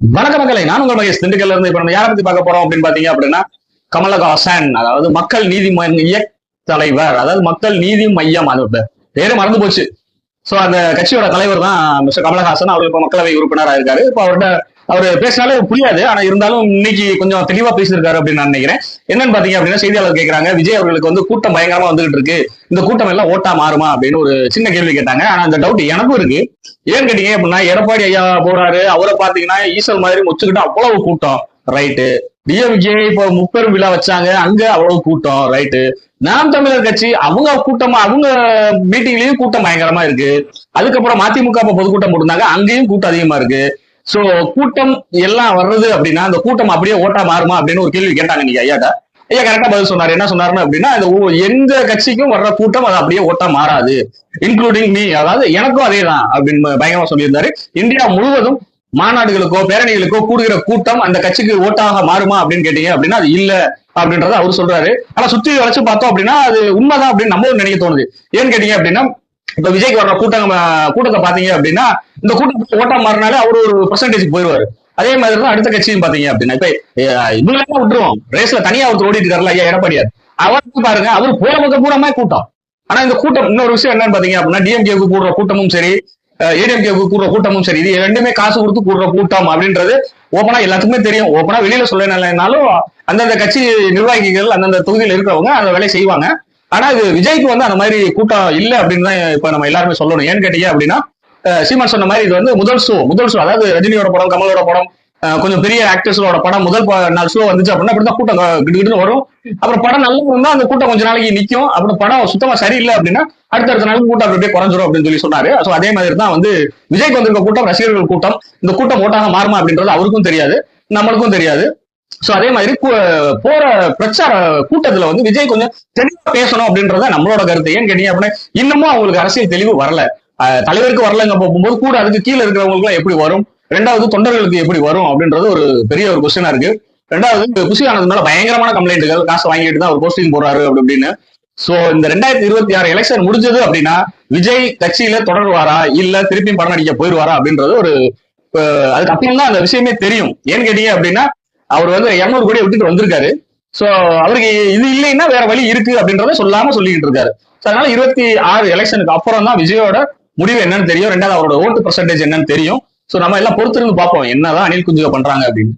வணக்க மக்களை, நான் உங்கள் மகேஷ் திண்டுக்கல்ல இருந்து. இப்ப நம்ம யாரை பத்தி பார்க்க போறோம் அப்படின்னு பாத்தீங்க அப்படின்னா, கமலஹாசன், அதாவது மக்கள் நீதி மைய தலைவர், அதாவது மக்கள் நீதி மையம், அது பேரே மறந்து போச்சு. சோ அந்த கட்சியோட தலைவர் தான் மிஸ்டர் கமலஹாசன். அவர் இப்ப மக்களவை உறுப்பினராக இருக்காரு. இப்ப அவர்கிட்ட அவரு பேசினாலே புரியாது, ஆனா இருந்தாலும் இன்னைக்கு கொஞ்சம் தெளிவா பேசியிருக்காரு அப்படின்னு நான் நினைக்கிறேன். என்னன்னு பாத்தீங்க அப்படின்னா, செய்தியாளர் கேட்கறாங்க, விஜய் அவர்களுக்கு கூட்டம் பயங்கரமா வந்துகிட்டு இருக்கு, இந்த கூட்டம் எல்லாம் ஓட்டா மாறுமா அப்படின்னு ஒரு சின்ன கேள்வி கேட்டாங்க. ஆனா அந்த டவுட் எனக்கும் இருக்கு. ஏன்னு கேட்டீங்க அப்படின்னா, எடப்பாடி ஐயா போறாரு, அவரை பாத்தீங்கன்னா ஈசல் மாதிரி முச்சுக்கிட்டு அவ்வளவு கூட்டம், ரைட்டு. டிஎம்கே இப்போ முப்பெரும் விழா வச்சாங்க, அங்க அவ்வளவு கூட்டம், ரைட்டு. நாம் தமிழர் கட்சி அவங்க கூட்டமா, அவங்க மீட்டிங்லயும் கூட்டம் பயங்கரமா இருக்கு. அதுக்கப்புறம் மதிமுக பொதுக்கூட்டம் போட்டிருந்தாங்க, அங்கேயும் கூட்டம் அதிகமா இருக்கு. சோ கூட்டம் எல்லாம் வர்றது அப்படின்னா அந்த கூட்டம் அப்படியே ஓட்டா மாறுமா அப்படின்னு ஒரு கேள்வி கேட்டாங்க நீங்க ஐயாட்ட. ஐயா கரெக்டா பதில் சொன்னாரு. என்ன சொன்னாருன்னு அப்படின்னா, எந்த கட்சிக்கும் வர்ற கூட்டம் அது அப்படியே ஓட்டா மாறாது, இன்க்ளூடிங் மீ, அதாவது எனக்கும் அதே தான் அப்படின்னு பயங்கரமா சொல்லியிருந்தாரு. இந்தியா முழுவதும் மாநாடுகளுக்கோ பேரணிகளுக்கோ கூடுகிற கூட்டம் அந்த கட்சிக்கு ஓட்டாக மாறுமா அப்படின்னு கேட்டீங்க அப்படின்னா அது இல்ல அப்படின்றத அவர் சொல்றாரு. ஆனா சுத்தி வளைச்சு பார்த்தோம் அப்படின்னா அது உண்மைதான் அப்படின்னு நம்ம நினைக்க தோணுது. ஏன்னு கேட்டீங்க அப்படின்னா, இப்ப விஜய்க்கு வர்ற கூட்டத்தை பாத்தீங்க அப்படின்னா, இந்த கூட்டத்துக்கு ஓட்டா மாறினாலே அவர் ஒரு பெர்சன்டேஜ் போயிருவாரு. அதே மாதிரி தான் அடுத்த கட்சியும் பாத்தீங்க அப்படின்னா, இப்ப இவங்களெல்லாம் விட்டுருவோம், ரேஸ்ல தனியா ஒருத்தர் ஓடிட்டு இருக்காருல்ல ஐயா எடப்பாடியார், அவருக்கு பாருங்க, அவர் போற பக்கம் பூராமே கூட்டம். ஆனா இந்த கூட்டம் இன்னொரு விஷயம் என்னன்னு பாத்தீங்க அப்படின்னா, டிஎம்கேக்கு கூடுற கூட்டமும் சரி, ஏடிஎம்கேக்கு கூடுற கூட்டமும் சரி, இது ரெண்டுமே காசு கொடுத்து கூடுற கூட்டம் அப்படின்றது ஓப்பனா எல்லாத்துக்குமே தெரியும். ஓப்பனா வெளியில சொல்லனாலும் அந்தந்த கட்சி நிர்வாகிகள் அந்தந்த தொகுதியில் இருக்கிறவங்க அந்த வேலையை செய்வாங்க. ஆனா இது விஜய்க்கு அந்த மாதிரி கூட்டம் இல்ல அப்படின்னு தான் இப்ப நம்ம எல்லாருமே சொல்லணும். ஏன்னு கேட்டீங்க அப்படின்னா, சீமான் சொன்ன மாதிரி இது முதல் ஷோ, அதாவது ரஜினியோட படம், கமலோட படம், கொஞ்சம் பெரிய ஆக்டர்ஸோட படம் முதல் நாள் ஷோ வந்துச்சு அப்படின்னா அப்படிதான் கூட்டம் கிட்டு வரும். அப்புறம் படம் நல்லா இருந்தா அந்த கூட்டம் கொஞ்ச நாளைக்கு நிக்கும். அப்புறம் படம் சுத்தமா சரியில்லை அப்படின்னா அடுத்தடுத்த நாள் கூட்டம் அப்படியே குறைஞ்சிரும் அப்படின்னு சொன்னாரு. சோ அதே மாதிரி தான் விஜய்க்கு வந்திருக்க கூட்டம் ரசிகர்கள் கூட்டம். இந்த கூட்டம் ஓட்டாக மாறுமா அப்படின்றது அவருக்கும் தெரியாது, நம்மளுக்கும் தெரியாது. சோ அதே மாதிரி போற பிரச்சார கூட்டத்துல விஜய் கொஞ்சம் தெளிவா பேசணும் அப்படின்றத நம்மளோட கருத்து. ஏன்னு கேட்டீங்க அப்படின்னா, இன்னமும் அவங்களுக்கு அரசியல் தெளிவு வரல. தலைவருக்கு வரலங்க போகும்போது கூட அதுக்கு கீழே இருக்கிறவங்களுக்கு எல்லாம் எப்படி வரும், ரெண்டாவது தொண்டர்களுக்கு எப்படி வரும் அப்படின்றது ஒரு பெரிய ஒரு கொஸ்டினா இருக்கு. ரெண்டாவது குஷி ஆனது மேல பயங்கரமான கம்ப்ளைண்ட்டுகள், காசு வாங்கிட்டு தான் ஒரு போஸ்டிங் போறாரு அப்படி அப்படின்னு. சோ இந்த 2026 எலெக்ஷன் முடிஞ்சது அப்படின்னா விஜய் கட்சியில தொடருவாரா இல்ல திருப்பியும் படம் நடிக்க போயிருவாரா அப்படின்றது ஒரு அதுக்கு அப்புறம் தான் அந்த விஷயமே தெரியும். ஏன்னு கேட்டீங்க அப்படின்னா, அவர் 200 கோடி விட்டுட்டு வந்திருக்காரு. சோ அவருக்கு இது இல்லைன்னா வேற வழி இருக்கு அப்படின்றத சொல்லாம சொல்லிட்டு இருக்காரு. அதனால 26 எலெக்ஷனுக்கு அப்புறம் தான் விஜயோட முடிவு என்னன்னு தெரியும். ரெண்டாவது அவரோட ஓட்டு பெர்சன்டேஜ் என்னன்னு தெரியும். சோ நம்ம எல்லாம் பொறுத்திருந்து பார்ப்போம் என்னதான் அனில் குஞ்சுக பண்றாங்க அப்படின்னு.